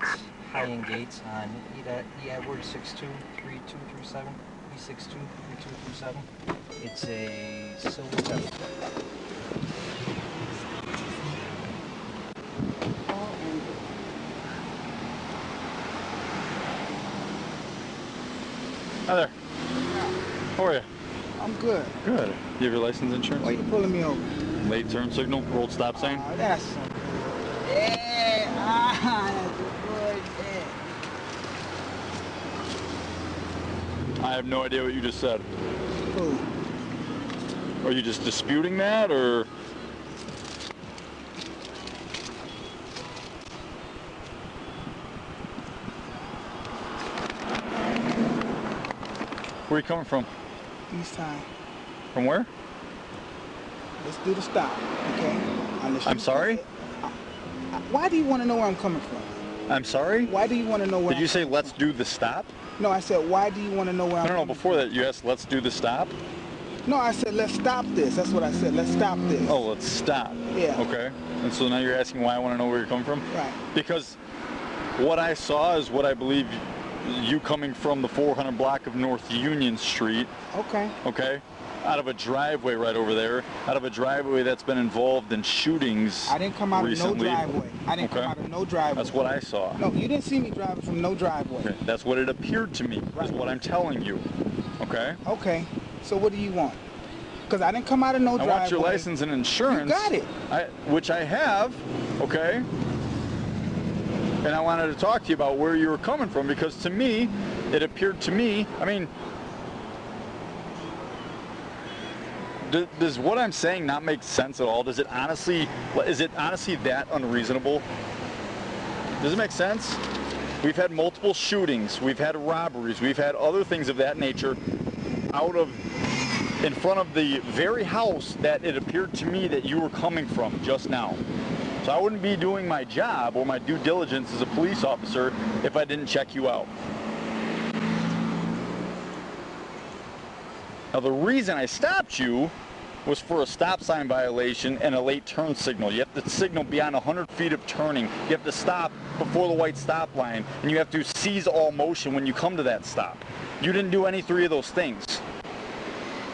It's high-end gates on E Edward 623237, E623237. It's a silver bezel. Hi there. How are you? I'm good. Good. You have your license, insurance? Why are you pulling me over? Late turn signal, rolled stop sign? That's something. Yeah, that's a good. I have no idea what you just said. Who? Are you just disputing that, or? Where are you coming from? East time. From where? Let's do the stop, okay? I'm sorry? Why do you want to know where I'm coming from? I'm sorry? Why do you want to know where Did you say let's do the stop? No, I said, why do you want to know where I'm No, coming before that you asked let's do the stop? No, I said let's stop this. That's what I said. Let's stop this. Oh, let's stop. Yeah. Okay. And so now you're asking why I want to know where you're coming from? Right. Because what I saw is what I believe you coming from the 400 block of North Union Street. Okay. Okay. Out of a driveway right over there. Out of a driveway that's been involved in shootings. I didn't come out recently. of no driveway. I didn't come out of no driveway. That's what I saw. No, you didn't see me driving from no driveway. Okay. That's what it appeared to me. Right. Is what I'm telling you. Okay. Okay. So what do you want? Because I didn't come out of no driveway. I want your license and insurance. You got it. Which I have. Okay. And I wanted to talk to you about where you were coming from, because to me, it appeared to me, I mean, does what I'm saying not make sense at all? Is it honestly that unreasonable? Does it make sense? We've had multiple shootings, we've had robberies, we've had other things of that nature in front of the very house that it appeared to me that you were coming from just now. So I wouldn't be doing my job or my due diligence as a police officer if I didn't check you out. Now the reason I stopped you was for a stop sign violation and a late turn signal. You have to signal beyond 100 feet of turning. You have to stop before the white stop line, and you have to cease all motion when you come to that stop. You didn't do any three of those things.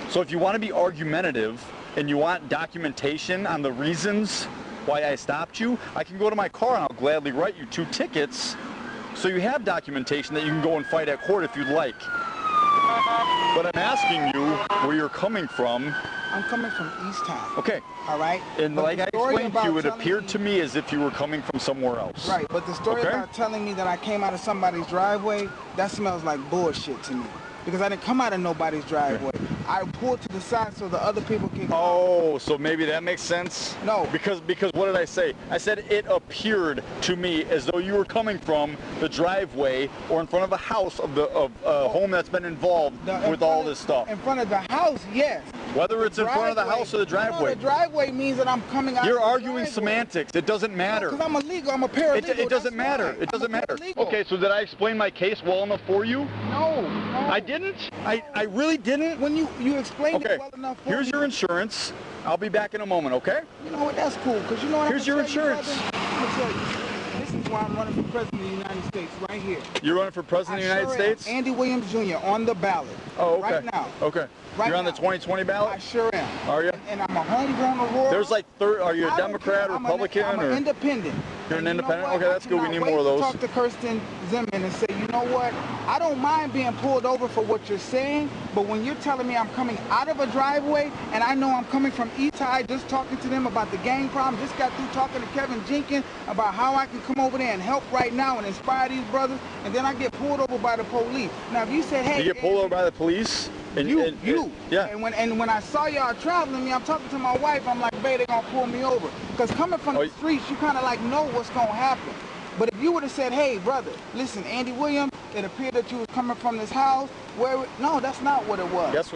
So if you want to be argumentative and you want documentation on the reasons why I stopped you, I can go to my car and I'll gladly write you 2 tickets so you have documentation that you can go and fight at court if you'd like. But I'm asking you where you're coming from. I'm coming from East Town. Okay. All right? And but like I explained to you, it appeared to me as if you were coming from somewhere else. Right, but the story about telling me that I came out of somebody's driveway, that smells like bullshit to me. Because I didn't come out of nobody's driveway. I pulled to the side so the other people can come. Oh, so maybe that makes sense? No. Because what did I say? I said it appeared to me as though you were coming from the driveway or in front of a house of a home that's been involved with all this stuff. In front of the house, yes. Whether it's in front of the house or the driveway. No, the driveway means that I'm coming out. You're arguing semantics. It doesn't matter. Because I'm illegal. I'm a paralegal. It doesn't matter. It doesn't matter. Okay, so did I explain my case well enough for you? No. I didn't? I really didn't? When you explained it well enough for me. Here's your insurance. I'll be back in a moment, okay? You know what? That's cool. Because you know what? Here's your insurance. I'm going to tell you. This is why I'm running for president of the United States, right here. You're running for president of the United States? Andy Williams Jr. on the ballot. Oh, okay. Right now. Okay. Right You're on the 2020 ballot? I sure am. Are you? And I'm a homegrown Aurora. There's like are you a Democrat, Republican, I'm an independent. You're an independent? Okay, that's good. We need more of those. Talk to Kirsten Zimmerman and say, you know what? I don't mind being pulled over for what you're saying, but when you're telling me I'm coming out of a driveway and I know I'm coming from Etai, just talking to them about the gang problem, just got through talking to Kevin Jenkins about how I can come over there and help right now and inspire these brothers, and then I get pulled over by the police. Now, if you say, hey, you get pulled over by the police? Yeah. And when I saw y'all traveling me, I'm talking to my wife, I'm like, babe, they gonna pull me over. Because coming from the streets, you kind of like know what's gonna happen. But if you would have said, hey, brother, listen, Andy Williams, it appeared that you was coming from this house. No, that's not what it was. Guess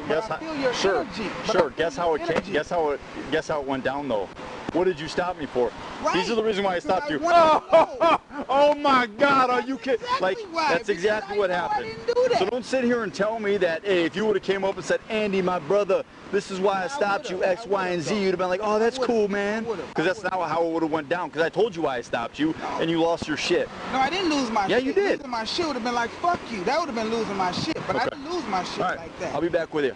how it went down though. What did you stop me for? Right. These are the reason why I stopped you. Oh, Oh my God, are you kidding? exactly Like, why, that's exactly what happened. I didn't do that. So don't sit here and tell me that, hey, if you would have came up and said, Andy, my brother, this is why I stopped you, X, Y, and Z, you'd have been like, oh, that's cool, man. Because that's not how it would have went down. Because I told you why I stopped you, and you lost your shit. No, I didn't lose my shit. Yeah, you did. Losing my shit would have been like, fuck you. That would have been losing my shit. But I Okay. didn't lose my shit All right. like that. I'll be back with you.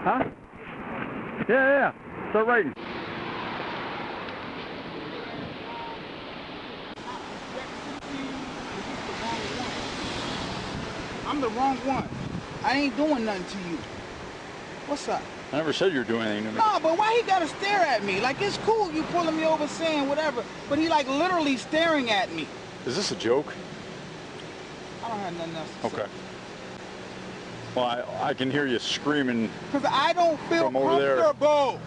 Huh? Yeah. Start writing. I'm the wrong one. I ain't doing nothing to you. What's up? I never said you were doing anything to me. No, but why he gotta stare at me? Like, it's cool you pulling me over saying whatever, but he like literally staring at me. Is this a joke? I don't have nothing else to say. Okay. Well, I can hear you screaming. Because I don't feel From over there. comfortable.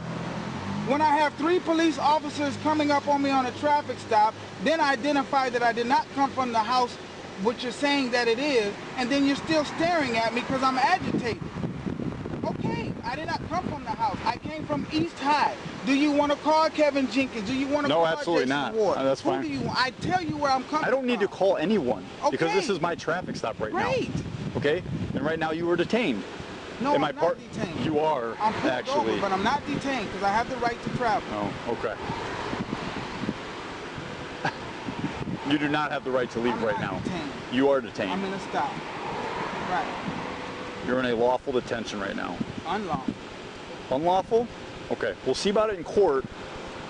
When I have 3 police officers coming up on me on a traffic stop, then I identify that I did not come from the house, which you're saying that it is, and then you're still staring at me because I'm agitated. Okay, I did not come from the house. I came from East High. Do you want to call Kevin Jenkins? Do you want to No, call absolutely Jason not. Ward? That's fine. Who do you want? I tell you where I'm coming from. I don't need to call anyone because Okay. this is my traffic stop right now. Great. Okay? And right now you were detained. No, And I'm not detained. You are, I'm pulled actually. over, but I'm not detained because I have the right to travel. Oh, okay. You do not have the right to leave I'm right not now. detained. You are detained. I'm in a stop. Right. You're in a lawful detention right now. Unlawful. Unlawful? Okay. We'll see about it in court.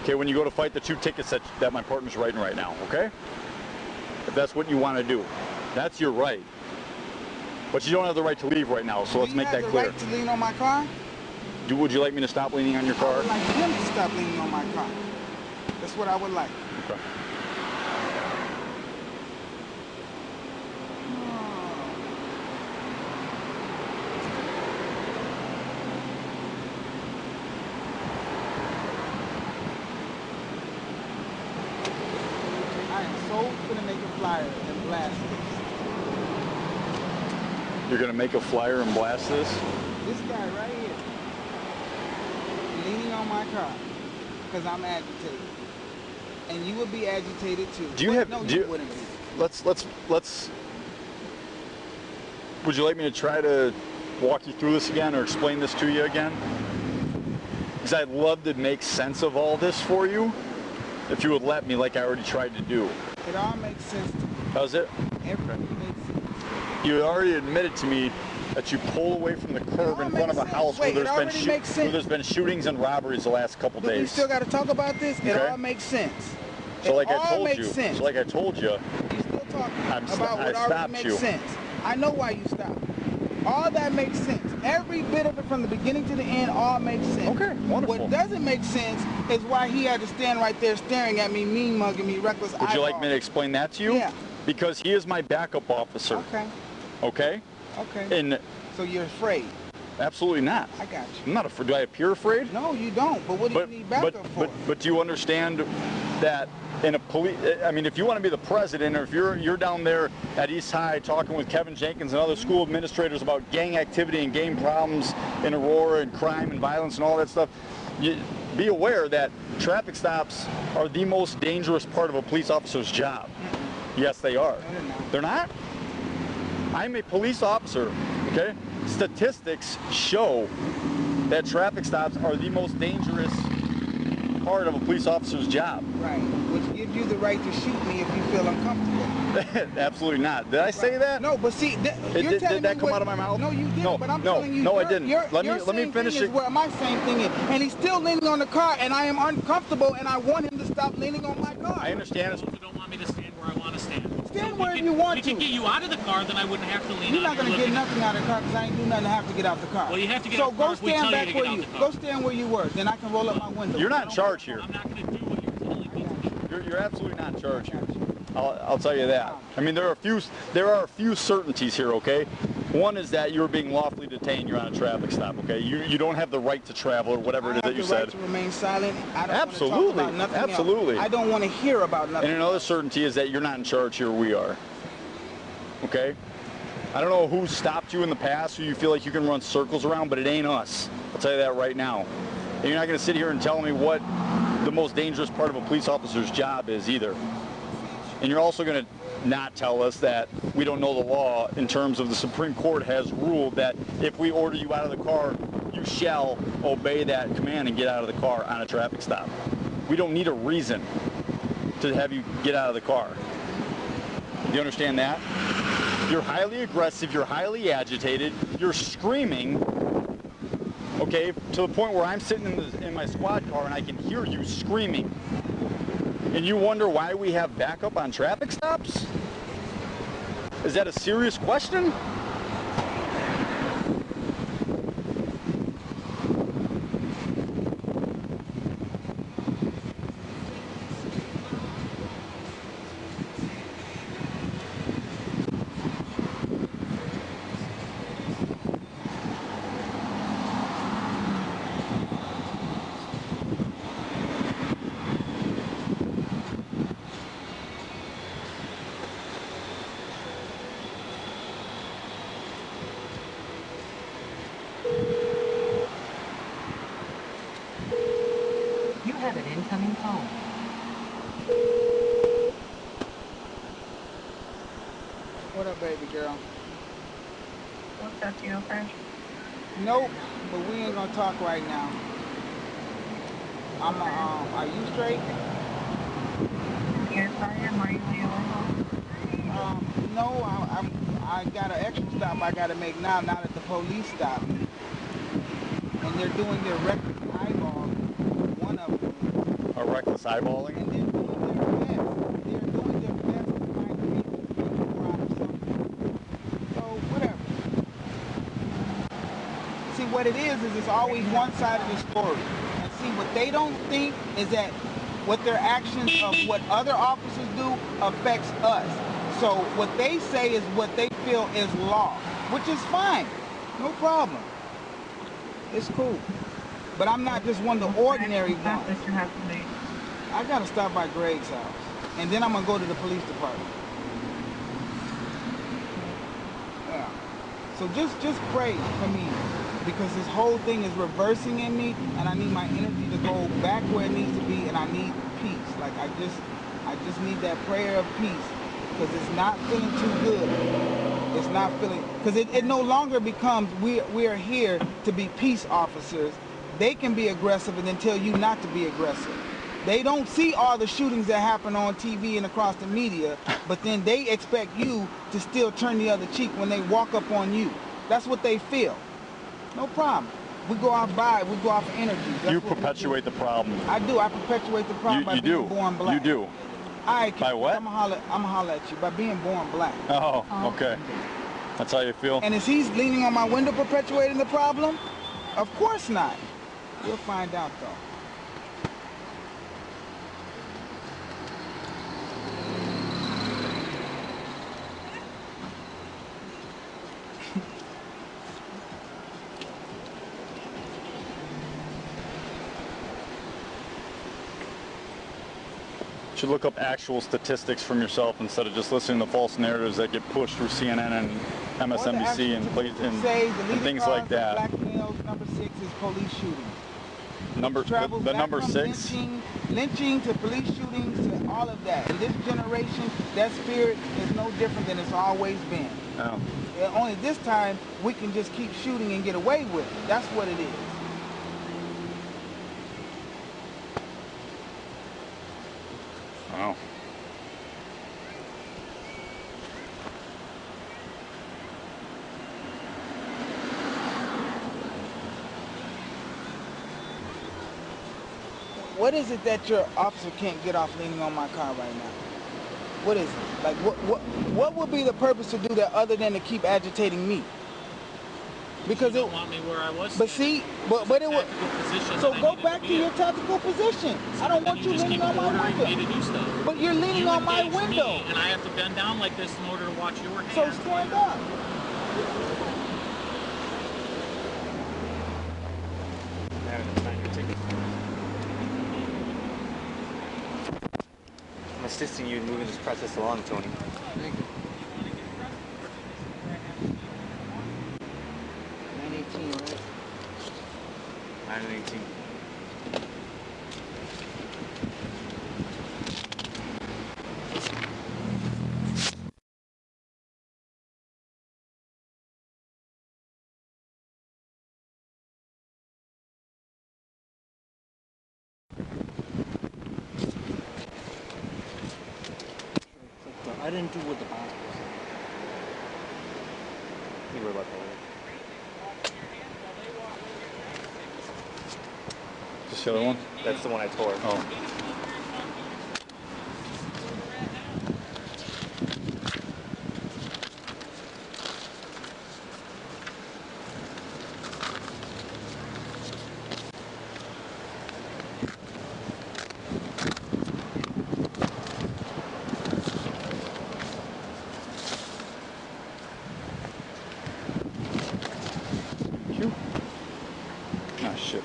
Okay, when you go to fight the 2 tickets that my partner's writing right now, okay? If that's what you want to do. That's your right. But you don't have the right to leave right now, so let's make that clear. Do you have the right to lean on my car? Would you like me to stop leaning on your I car? would like him to stop leaning on my car. That's what I would like. Okay. I am so gonna make a flyer and blast this. You're going to make a flyer and blast this? This guy right here, leaning on my car, because I'm agitated. And you would be agitated too. Do you Wait, have... No, do you you, wouldn't be. let's... Would you like me to try to walk you through this again or explain this to you again? Because I'd love to make sense of all this for you, if you would let me, like I already tried to do. It all makes sense to me. How's it? Everything makes sense. You already admitted to me that you pull away from the curb in front of a house Wait, where where there's been shootings and robberies the last couple Do we days. still got to talk about this? It Okay. all makes sense. So like it I all told makes you, sense. so like I told you, You're still talking about I what already stopped makes you. sense. I know why you stopped. All that makes sense. Every bit of it from the beginning to the end all makes sense. Okay, wonderful. What doesn't make sense is why he had to stand right there staring at me, mean mugging me, reckless Would you like me to explain that to you? Yeah. Because he is my backup officer. Okay. Okay? Okay. And So you're afraid? absolutely not. I got you. I'm not afraid. Do I appear afraid? No, you don't. But what do you need backup for? But do you understand that in a police, I mean, if you want to be the president, or if you're down there at East High talking with Kevin Jenkins and other school administrators about gang activity and gang problems in Aurora and crime and violence and all that stuff, be aware that traffic stops are the most dangerous part of a police officer's job. Yes, they are. No, They're not? I'm a police officer, okay? Statistics show that traffic stops are the most dangerous part of a police officer's job. Right. Which gives you the right to shoot me if you feel uncomfortable. Absolutely not. Did I say that? No, but see, you're telling did that me come what, out of my mouth? No, you didn't. No, but I'm no, telling you, no, I didn't. Let me finish it. Where my same thing is, and he's still leaning on the car, and I am uncomfortable, and I want him to stop leaning on my car. I understand. You don't want me to stand where I want to stand. Stand wherever you want to. We can get you out of the car, then I wouldn't have to lean. You're not gonna get nothing out of the car because I ain't do nothing to have to get out the car. Well, you have to get so out the car go if we stand tell you back to get where out you. the car. Go stand where you were. Then I can roll up my window. You're not in charge here. I'm not going to do what you're telling me to do. You're absolutely not in charge here. I'll tell you that. I mean, there are a few certainties here, okay? One is that you're being lawfully detained. You're on a traffic stop, okay? You don't have the right to travel or whatever it is that you said. I have the right to remain silent. I don't Absolutely. want to talk about nothing Absolutely. else. I don't want to hear about nothing. And another certainty is that you're not in charge here. We are. Okay? I don't know who stopped you in the past, who you feel like you can run circles around, but it ain't us. I'll tell you that right now. And you're not going to sit here and tell me what the most dangerous part of a police officer's job is either. And you're also going to not tell us that we don't know the law in terms of the Supreme Court has ruled that if we order you out of the car, you shall obey that command and get out of the car on a traffic stop. We don't need a reason to have you get out of the car. Do you understand that? You're highly aggressive, you're highly agitated, you're screaming, okay, to the point where I'm sitting in my squad car and I can hear you screaming. And you wonder why we have backup on traffic stops? Is that a serious question? You have an incoming phone. What up, baby girl? What's up, you okay? Nope, but we ain't gonna talk right now. Are you straight? Yes, I am. Are you available? No, I got an extra stop I gotta make now that the police stopped me. And they're doing their reckless eyeball, one of them. A reckless eyeballing? And they're doing their best. They're doing their best to find the people to drive something. So, whatever. See, what it is it's always one side of the story. And see, what they don't think is that what their actions of what other officers do affects us. So what they say is what they feel is law, which is fine. No problem. It's cool. But I'm not just one of the ordinary ones. That you have to make. I gotta stop by Greg's house. And then I'm gonna go to the police department. Yeah. So just pray for me. Because this whole thing is reversing in me and I need my energy to go back where it needs to be and I need peace. Like I just need that prayer of peace. Because it's not feeling too good. It's not feeling, because it no longer becomes we are here to be peace officers. They can be aggressive and then tell you not to be aggressive. They don't see all the shootings that happen on TV and across the media, but then they expect you to still turn the other cheek when they walk up on you. That's what they feel. No problem. We go off vibe. We go off energy. That's You what we do. perpetuate the problem. I do. I perpetuate the problem by You being do. born black. You do. All right, By what? I'm gonna holler at you by being born black. Oh, okay. That's how you feel? And is he leaning on my window perpetuating the problem? Of course not. We'll find out though. You should look up actual statistics from yourself instead of just listening to false narratives that get pushed through CNN and MSNBC and things like that. Black males, number 6 is police shootings. The number 6? Lynching to police shootings to all of that. In this generation, that spirit is no different than it's always been. Oh. Only this time, we can just keep shooting and get away with it. That's what it is. Wow. What is it that your officer can't get off leaning on my car right now? What is it? Like, what would be the purpose to do that other than to keep agitating me? Because you don't want me where I was. But see, but it was. So go back to your tactical position. I don't want you leaning on my window. Me to do stuff. But you're leaning on my window. Me, and I have to bend down like this in order to watch your hand. So stand up. I'm assisting you in moving this process along, Tony. Thank you. 918, right? 918. I didn't do what the boss was. You worry about that later. Just the other one? That's the one I tore. Oh. Ah, shit.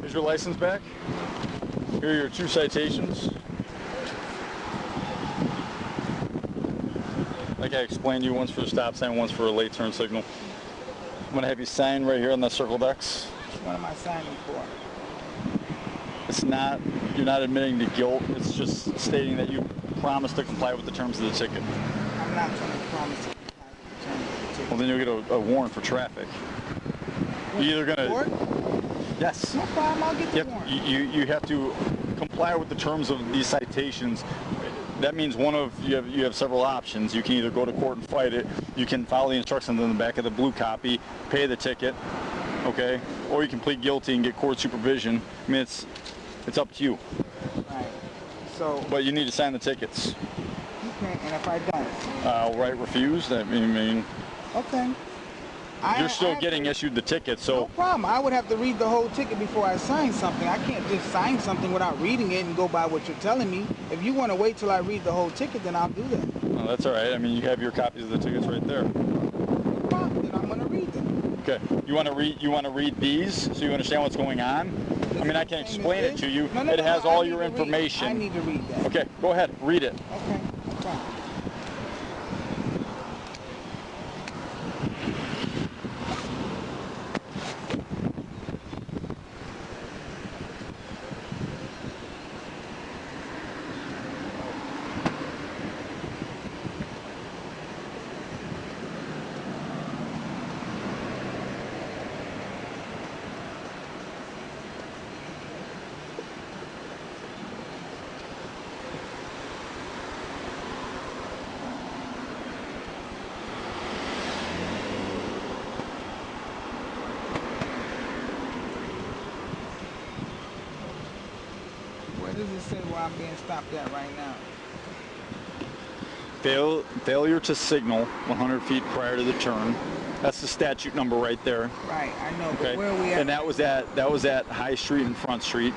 Here's your license back. Here are your 2 citations. Like I explained to you, one's for the stop sign, one's for a late turn signal. I'm gonna have you sign right here on the circled X. What am I signing for? It's not, you're not admitting to guilt, it's just stating that you promise to comply with the terms of the ticket. I'm not going to promise to comply with the terms of the ticket. Well, then you'll get a warrant for traffic. You're either gonna... Court? Yes. No problem, I'll get the warrant. You have to comply with the terms of these citations. That means you have several options. You can either go to court and fight it, you can follow the instructions on the back of the blue copy, pay the ticket, okay? Or you can plead guilty and get court supervision. I mean, it's up to you. Right. So. But you need to sign the tickets. Okay, and if I don't? I'll write refused. I mean, okay. you're still getting issued the ticket, so... No problem. I would have to read the whole ticket before I sign something. I can't just sign something without reading it and go by what you're telling me. If you want to wait till I read the whole ticket, then I'll do that. Oh, that's all right. I mean, you have your copies of the tickets right there. No problem. Then I'm going to read them. Okay. You want to read these so you understand what's going on? I mean, I can explain it to you. It has all your information. I need to read that. Okay, go ahead. Read it. Okay, no problem. it say where I'm being stopped at right now? Failure to signal 100 feet prior to the turn. That's the statute number right there. Right, I know, but Okay. where are we at? And that was at High Street and Front Street.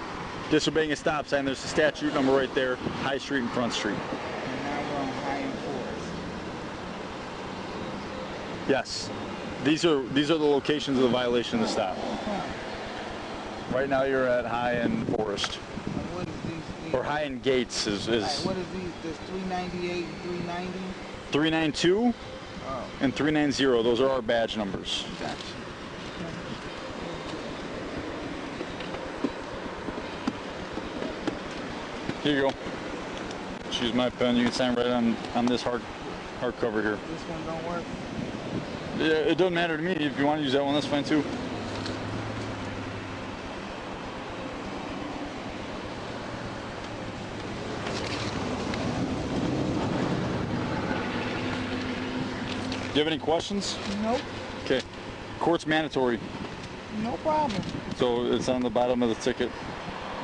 Disobeying a stop sign. There's the statute number right there. High Street and Front Street. And now we're on High and Forest. Yes. These are the locations of the violation of the stop. Right now you're at High and Forest. And what is these? Or High and Gates is Right, what is these? There's 398 and 390? 392 Oh, and 390. Those are our badge numbers. gotcha. Here you go. Choose my pen. You can sign right on this hardcover here. This one don't work? Yeah, it doesn't matter to me. If you want to use that one, that's fine too. Do you have any questions? Nope. Okay. Court's mandatory. No problem. So it's on the bottom of the ticket.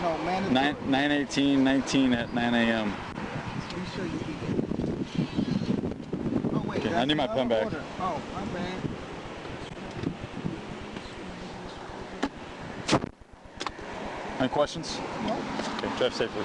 No, mandatory. 9/18/19 at 9 a.m. Be sure you keep it. Oh, wait. Okay, I that's need my another pen back. order. Oh, my bad. Any questions? Nope. Okay, drive safely.